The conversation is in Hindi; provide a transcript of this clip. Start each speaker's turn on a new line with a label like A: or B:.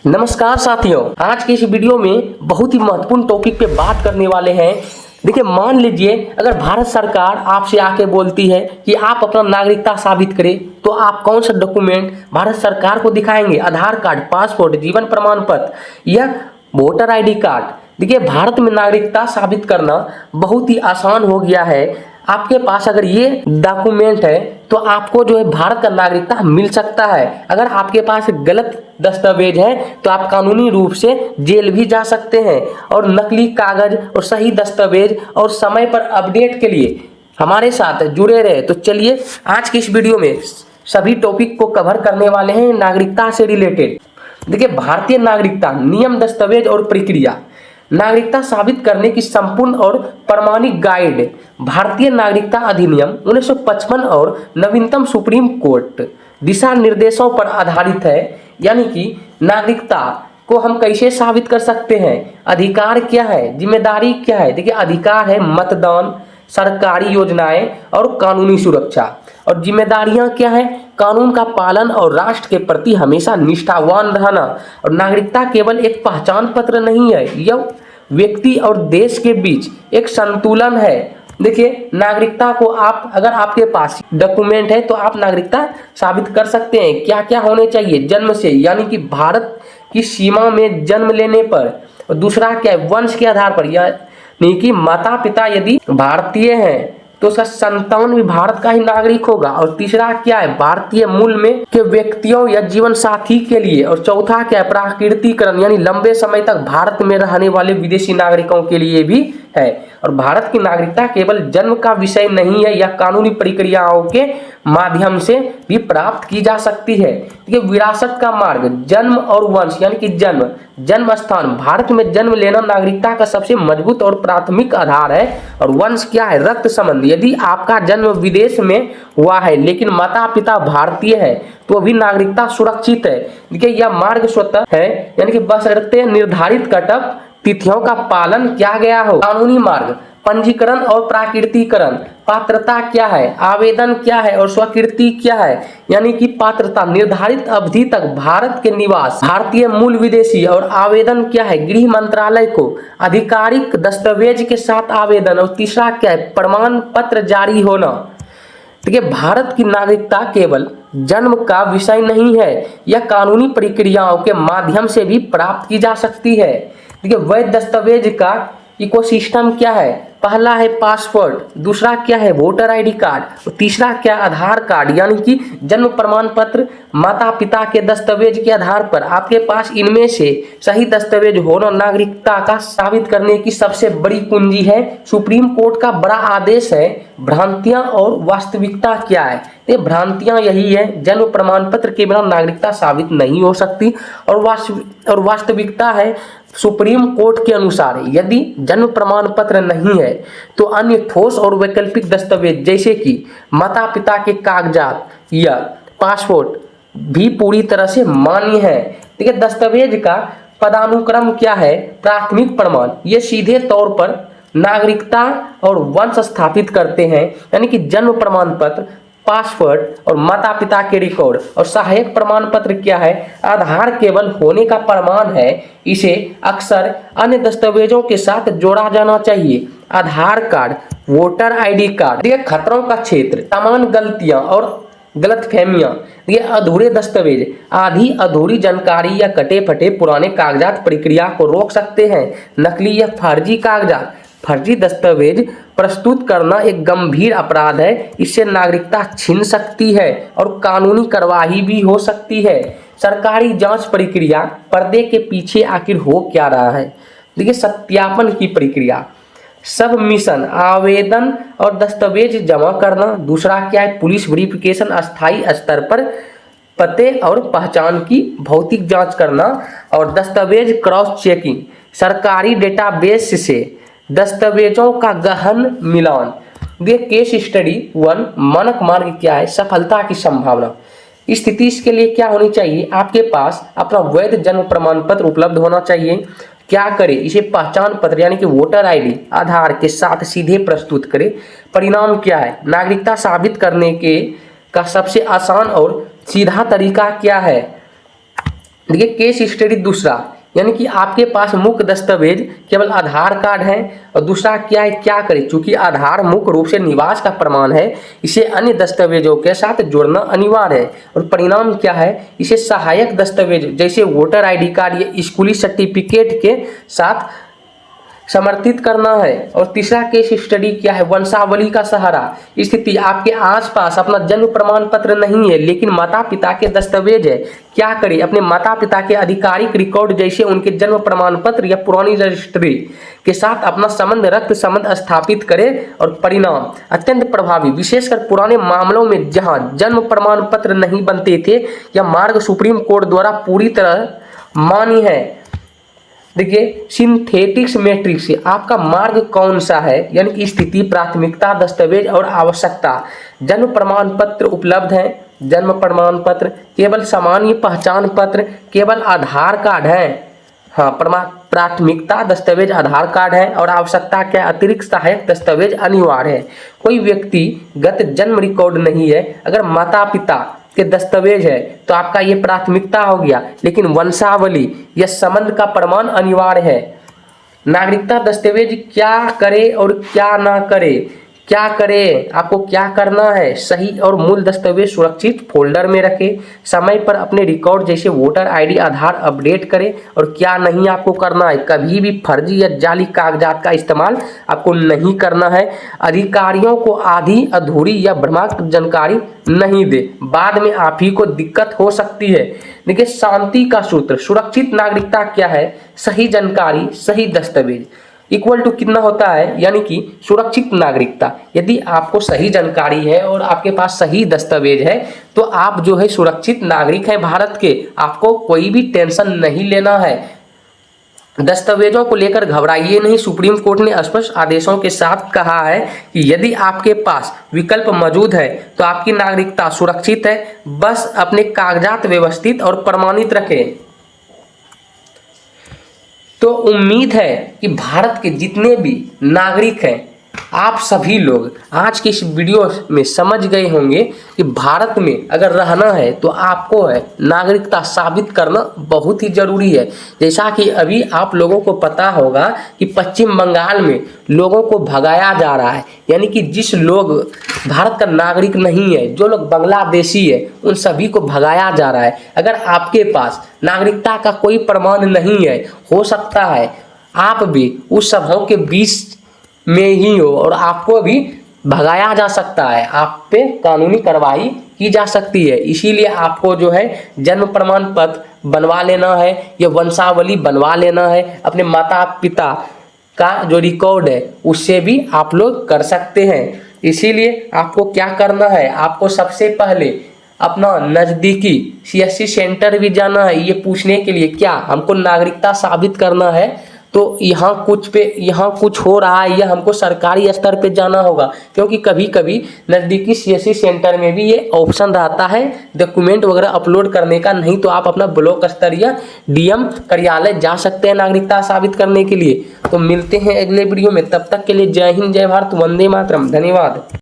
A: नमस्कार साथियों, आज के इस वीडियो में बहुत ही महत्वपूर्ण टॉपिक पे बात करने वाले हैं। देखिए, मान लीजिए अगर भारत सरकार आपसे आके बोलती है कि आप अपना नागरिकता साबित करें, तो आप कौन सा डॉक्यूमेंट भारत सरकार को दिखाएंगे? आधार कार्ड, पासपोर्ट, जीवन प्रमाण पत्र या वोटर आईडी कार्ड? देखिए, भारत में नागरिकता साबित करना बहुत ही आसान हो गया है। आपके पास अगर ये डॉक्यूमेंट है तो आपको जो है भारत का नागरिकता मिल सकता है। अगर आपके पास गलत दस्तावेज है तो आप कानूनी रूप से जेल भी जा सकते हैं। और नकली कागज और सही दस्तावेज और समय पर अपडेट के लिए हमारे साथ जुड़े रहे। तो चलिए आज की इस वीडियो में सभी टॉपिक को कवर करने वाले हैं नागरिकता से रिलेटेड। देखिए, भारतीय नागरिकता नियम, दस्तावेज और प्रक्रिया। नागरिकता साबित करने की संपूर्ण और प्रामाणिक गाइड भारतीय नागरिकता अधिनियम 1955 और नवीनतम सुप्रीम कोर्ट दिशा निर्देशों पर आधारित है। यानी कि नागरिकता को हम कैसे साबित कर सकते हैं, अधिकार क्या है, जिम्मेदारी क्या है। देखिए, अधिकार है मतदान, सरकारी योजनाएं और कानूनी सुरक्षा। और जिम्मेदारियां क्या है? कानून का पालन और राष्ट्र के प्रति हमेशा निष्ठावान रहना। और नागरिकता केवल एक पहचान पत्र नहीं है, यह व्यक्ति और देश के बीच एक संतुलन है। देखिए, नागरिकता को आप अगर आपके पास डॉक्यूमेंट है तो आप नागरिकता साबित कर सकते हैं। क्या क्या होने चाहिए? जन्म से, यानी कि भारत की सीमा में जन्म लेने पर। और दूसरा क्या है? वंश के आधार पर, यानी कि माता पिता यदि भारतीय हैं तो उसका संतान भी भारत का ही नागरिक होगा। और तीसरा क्या है? भारतीय मूल में के व्यक्तियों या जीवन साथी के लिए। और चौथा क्या है? प्राकृतिकरण, यानी लंबे समय तक भारत में रहने वाले विदेशी नागरिकों के लिए भी है। और भारत की नागरिकता केवल जन्म का विषय नहीं है, यह कानूनी प्रक्रियाओं के माध्यम से भी प्राप्त की जा सकती है। देखिए, विरासत का मार्ग, जन्म और वंश, यानी कि जन्म स्थान। भारत में जन्म लेना नागरिकता का सबसे मजबूत और प्राथमिक आधार है। और वंश क्या है? रक्त संबंध। यदि आपका जन्म विदेश में हुआ है लेकिन माता पिता भारतीय है तो भी नागरिकता सुरक्षित है। देखिए, यह मार्ग स्वतः है, यानी कि बशर्ते निर्धारित कटक तिथियों का पालन किया गया हो। कानूनी मार्ग, पंजीकरण और प्राकृतिकरण। पात्रता क्या है? आवेदन क्या है? और स्वीकृति क्या है? यानी कि पात्रता, निर्धारित अवधि तक भारत के निवास, भारतीय मूल विदेशी। और आवेदन क्या है? गृह मंत्रालय को आधिकारिक दस्तावेज के साथ आवेदन। और तीसरा क्या है? प्रमाण पत्र जारी होना। देखिए, भारत की नागरिकता केवल जन्म का विषय नहीं है, यह कानूनी प्रक्रियाओं के माध्यम से भी प्राप्त की जा सकती है। देखिए, वैध दस्तावेज का इकोसिस्टम क्या है? पहला है पासपोर्ट, दूसरा क्या है? वोटर आईडी कार्ड, और तीसरा क्या? आधार कार्ड, यानी कि जन्म प्रमाण पत्र। माता पिता के दस्तावेज के आधार पर आपके पास इनमें से सही दस्तावेज होना नागरिकता का साबित करने की सबसे बड़ी कुंजी है। सुप्रीम कोर्ट का बड़ा आदेश है। भ्रांतियां और वास्तविकता क्या है? ये भ्रांतियां यही है, जन्म प्रमाण पत्र के बिना नागरिकता साबित नहीं हो सकती। और वास्तविकता है, सुप्रीम कोर्ट के अनुसार यदि जन्म प्रमाण पत्र नहीं है तो अन्य ठोस और वैकल्पिक दस्तावेज जैसे कि माता पिता के कागजात या पासपोर्ट भी पूरी तरह से मान्य है। देखिए, दस्तावेज का पदानुक्रम क्या है? प्राथमिक प्रमाण, ये सीधे तौर पर नागरिकता और वंश स्थापित करते हैं, यानी कि जन्म प्रमाण पत्र, पासपोर्ट और माता पिता के रिकॉर्ड। और सहायक प्रमाण पत्र क्या है? आधार केवल होने का प्रमाण है, इसे अक्सर अन्य दस्तावेजों के साथ जोड़ा जाना चाहिए। आधार कार्ड, वोटर आईडी कार्ड। देखिए, खतरों का क्षेत्र, सामान्य गलतियां और गलतफहमियां। ये अधूरे दस्तावेज, आधी अधूरी जानकारी या कटे फटे पुराने कागजात प्रक्रिया को रोक सकते हैं। नकली या फर्जी कागजात, फर्जी दस्तावेज प्रस्तुत करना एक गंभीर अपराध है, इससे नागरिकता छीन सकती है और कानूनी कार्रवाई भी हो सकती है। सरकारी जांच प्रक्रिया, पर्दे के पीछे आखिर हो क्या रहा है? देखिए, सत्यापन की प्रक्रिया, सबमिशन, आवेदन और दस्तावेज जमा करना। दूसरा क्या है? पुलिस वेरिफिकेशन, अस्थायी स्तर पर पते और पहचान की भौतिक जांच करना। और दस्तावेज क्रॉस चेकिंग, सरकारी डेटाबेस से दस्तावेजों का गहन मिलान। ये केस स्टडी 1, मानक मार्ग क्या है? सफलता की संभावना। स्थिति इसके लिए क्या होनी चाहिए? आपके पास अपना वैध जन्म प्रमाण पत्र उपलब्ध होना चाहिए। क्या करें? इसे पहचान पत्र यानी कि वोटर आईडी, आधार के साथ सीधे प्रस्तुत करें। परिणाम क्या है? नागरिकता साबित करने का सबसे आसान और सीधा तरीका क्या है? देखिए केस स्टडी दूसरा, यानी कि आपके पास मुख्य दस्तावेज केवल आधार कार्ड है। और दूसरा क्या है, क्या करें, चूंकि आधार मुख्य रूप से निवास का प्रमाण है, इसे अन्य दस्तावेजों के साथ जोड़ना अनिवार्य है। और परिणाम क्या है, इसे सहायक दस्तावेज जैसे वोटर आईडी कार्ड या स्कूली सर्टिफिकेट के साथ समर्थित करना है। और तीसरा केस स्टडी क्या है, वंशावली का सहारा। स्थिति, आपके आसपास अपना जन्म प्रमाण पत्र नहीं है लेकिन माता पिता के दस्तावेज है। क्या करें, अपने माता पिता के आधिकारिक रिकॉर्ड जैसे उनके जन्म प्रमाण पत्र या पुरानी रजिस्ट्री के साथ अपना संबंध, रक्त संबंध स्थापित करें। और परिणाम अत्यंत प्रभावी, विशेषकर पुराने मामलों में जहां जन्म प्रमाण पत्र नहीं बनते थे या मार्ग सुप्रीम कोर्ट द्वारा पूरी तरह मान्य है। देखिए सिंथेटिक्स मैट्रिक्स से आपका मार्ग कौन सा है, यानी कि स्थिति, प्राथमिकता, दस्तावेज और आवश्यकता। जन्म प्रमाण पत्र उपलब्ध है, जन्म प्रमाण पत्र, केवल सामान्य पहचान पत्र, केवल आधार कार्ड है। हाँ, प्राथमिकता दस्तावेज आधार कार्ड है। और आवश्यकता क्या, अतिरिक्त सहायक दस्तावेज अनिवार्य है। कोई व्यक्तिगत जन्म रिकॉर्ड नहीं है, अगर माता पिता के दस्तावेज है तो आपका ये प्राथमिकता हो गया, लेकिन वंशावली या संबंध का प्रमाण अनिवार्य है। नागरिकता दस्तावेज क्या करे और क्या ना करे, क्या करें, आपको क्या करना है, सही और मूल दस्तावेज सुरक्षित फोल्डर में रखें, समय पर अपने रिकॉर्ड जैसे वोटर आईडी, आधार अपडेट करें। और क्या नहीं आपको करना है, कभी भी फर्जी या जाली कागजात का इस्तेमाल आपको नहीं करना है। अधिकारियों को आधी अधूरी या भ्रामक जानकारी नहीं दे, बाद में आप ही को दिक्कत हो सकती है। देखिए शांति का सूत्र, सुरक्षित नागरिकता क्या है, सही जानकारी, सही दस्तावेज इक्वल टू कितना होता है, यानी कि सुरक्षित नागरिकता। यदि आपको सही जानकारी है और आपके पास सही दस्तावेज है तो आप जो है सुरक्षित नागरिक हैं भारत के, आपको कोई भी टेंशन नहीं लेना है। दस्तावेजों को लेकर घबराइए नहीं, सुप्रीम कोर्ट ने स्पष्ट आदेशों के साथ कहा है कि यदि आपके पास विकल्प मौजूद है तो आपकी नागरिकता सुरक्षित है, बस अपने कागजात व्यवस्थित और प्रमाणित रखें। तो उम्मीद है कि भारत के जितने भी नागरिक हैं, आप सभी लोग आज की इस वीडियो में समझ गए होंगे कि भारत में अगर रहना है तो आपको है नागरिकता साबित करना बहुत ही ज़रूरी है। जैसा कि अभी आप लोगों को पता होगा कि पश्चिम बंगाल में लोगों को भगाया जा रहा है, यानी कि जिस लोग भारत का नागरिक नहीं है, जो लोग बांग्लादेशी है, उन सभी को भगाया जा रहा है। अगर आपके पास नागरिकता का कोई प्रमाण नहीं है, हो सकता है आप भी उस सभाओं के बीच में ही हो और आपको भी भगाया जा सकता है, आप पे कानूनी कार्रवाई की जा सकती है। इसीलिए आपको जो है जन्म प्रमाण पत्र बनवा लेना है या वंशावली बनवा लेना है। अपने माता पिता का जो रिकॉर्ड है उससे भी आप लोग कर सकते हैं। इसीलिए आपको क्या करना है, आपको सबसे पहले अपना नज़दीकी CSC सेंटर भी जाना है, ये पूछने के लिए क्या हमको नागरिकता साबित करना है तो यहाँ कुछ हो रहा है, यह हमको सरकारी स्तर पे जाना होगा। क्योंकि कभी कभी नज़दीकी CSC सेंटर में भी ये ऑप्शन रहता है डॉक्यूमेंट वगैरह अपलोड करने का, नहीं तो आप अपना ब्लॉक स्तर या DM कार्यालय जा सकते हैं नागरिकता साबित करने के लिए। तो मिलते हैं अगले वीडियो में, तब तक के लिए जय हिंद, जय भारत, वंदे मातरम, धन्यवाद।